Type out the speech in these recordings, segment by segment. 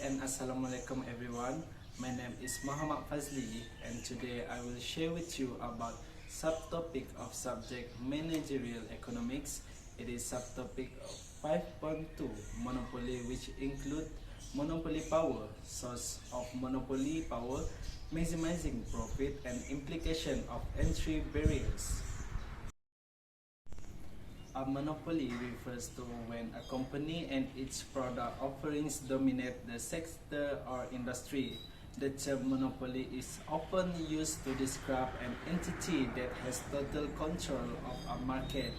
and Assalamualaikum everyone. My name is Muhammad Fazli and today I will share with you about subtopic of subject Managerial Economics. It is subtopic 5.2 Monopoly, which include monopoly power, source of monopoly power, maximizing profit and implication of entry barriers. A monopoly refers to when a company and its product offerings dominate the sector or industry. The term monopoly is often used to describe an entity that has total control of a market.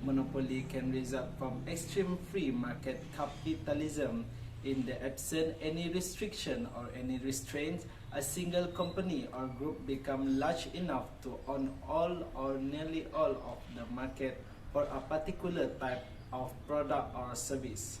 Monopoly can result from extreme free market capitalism. In the absence any restriction or any restraint, a single company or group become large enough to own all or nearly all of the market for a particular type of product or service.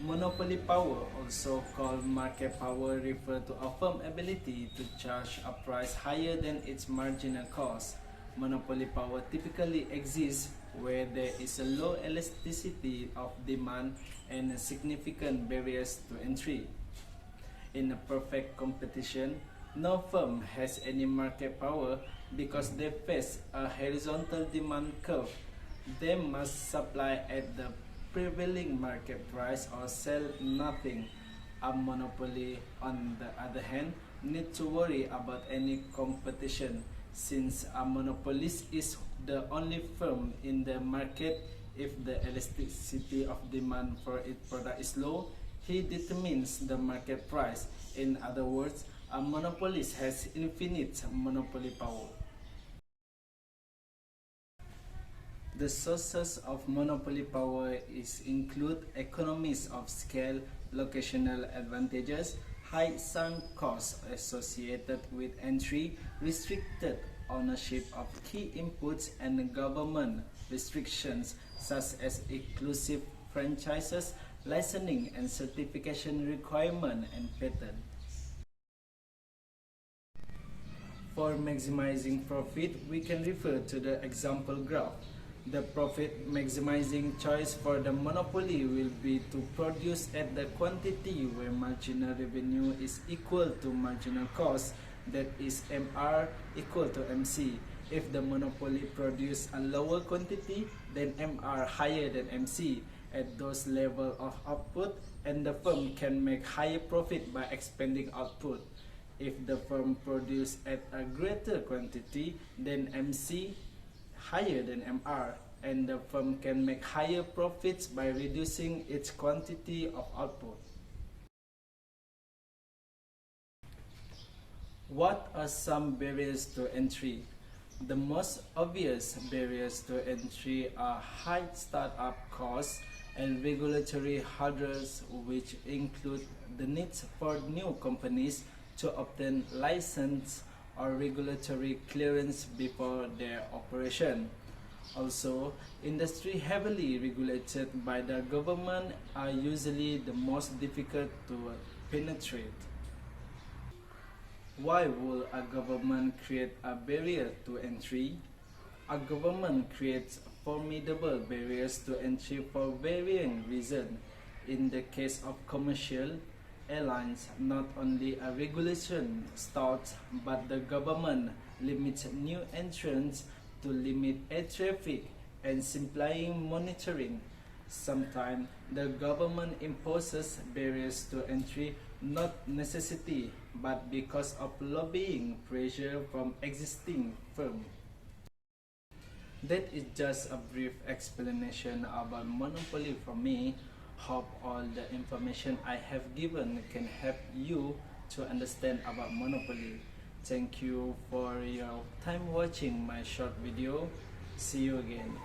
Monopoly power, also called market power, refers to a firm's ability to charge a price higher than its marginal cost. Monopoly power typically exists where there is a low elasticity of demand and significant barriers to entry. In a perfect competition, no firm has any market power because they face a horizontal demand curve. They must supply at the prevailing market price or sell nothing. A monopoly, on the other hand, need to worry about any competition. Since a monopolist is the only firm in the market, if the elasticity of demand for its product is low, he determines the market price. In other words, a monopolist has infinite monopoly power. The sources of monopoly power include economies of scale, locational advantages, high sunk costs associated with entry, restricted ownership of key inputs, and government restrictions such as exclusive franchises, licensing and certification requirements, and patents. For maximizing profit, we can refer to the example graph. The profit maximizing choice for the monopoly will be to produce at the quantity where marginal revenue is equal to marginal cost, that is MR equal to MC. If the monopoly produce a lower quantity, then MR higher than MC at those level of output, and the firm can make higher profit by expanding output. If the firm produce at a greater quantity, then MC higher than MR, and the firm can make higher profits by reducing its quantity of output. What are some barriers to entry? The most obvious barriers to entry are high startup costs and regulatory hurdles, which include the need for new companies to obtain license or regulatory clearance before their operation. Also, industry heavily regulated by the government are usually the most difficult to penetrate. Why will a government create a barrier to entry? A government creates formidable barriers to entry for varying reasons. In the case of commercial airlines, not only a regulation starts, but the government limits new entrants to limit air traffic and simplifying monitoring. Sometimes the government imposes barriers to entry not necessity, but because of lobbying pressure from existing firms. That is just a brief explanation about monopoly from me. Hope all the information I have given can help you to understand about monopoly. Thank you for your time watching my short video. See you again.